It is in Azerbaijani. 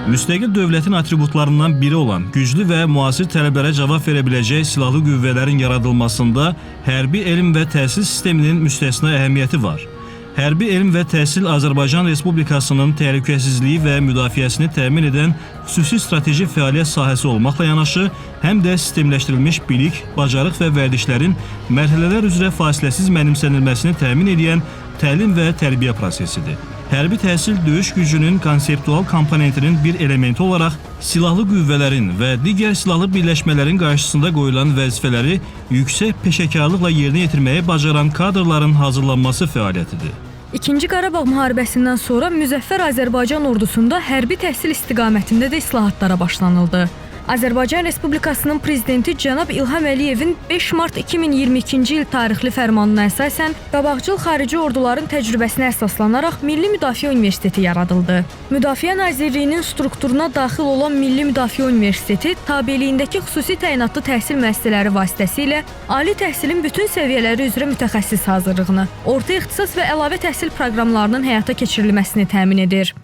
Müstəqil dövlətin atributlarından biri olan güclü və müasir tələblərə cavab verə biləcək silahlı qüvvələrin yaradılmasında hərbi elm və təhsil sisteminin müstəsna əhəmiyyəti var. Hərbi elm və təhsil Azərbaycan Respublikasının təhlükəsizliyi və müdafiəsini təmin edən xüsusi strateji fəaliyyət sahəsi olmaqla yanaşı, həm də sistemləşdirilmiş bilik, bacarıq və vərdişlərin mərhələlər üzrə fasiləsiz mənimsənilməsini təmin edən təlim və tərbiyə prosesidir. Hərbi təhsil döyüş gücünün konseptual komponentinin bir elementi olaraq silahlı qüvvələrin və digər silahlı birləşmələrin qarşısında qoyulan vəzifələri yüksək peşəkarlıqla yerinə yetirməyi bacaran kadrların hazırlanması fəaliyyətidir. İkinci Qarabağ müharibəsindən sonra müzəffər Azərbaycan ordusunda hərbi təhsil istiqamətində də islahatlara başlanıldı. Azərbaycan Respublikasının prezidenti cənab İlham Əliyevin 5 mart 2022-ci il tarixli fərmanına əsasən qabaqcıl xarici orduların təcrübəsinə əsaslanaraq Milli Müdafiə Universiteti yaradıldı. Müdafiə Nazirliyinin strukturuna daxil olan Milli Müdafiə Universiteti tabeliyindəki xüsusi təyinatlı təhsil müəssisələri vasitəsilə ali təhsilin bütün səviyyələri üzrə mütəxəssis hazırlığını, orta ixtisas və əlavə təhsil proqramlarının həyata keçirilməsini təmin edir.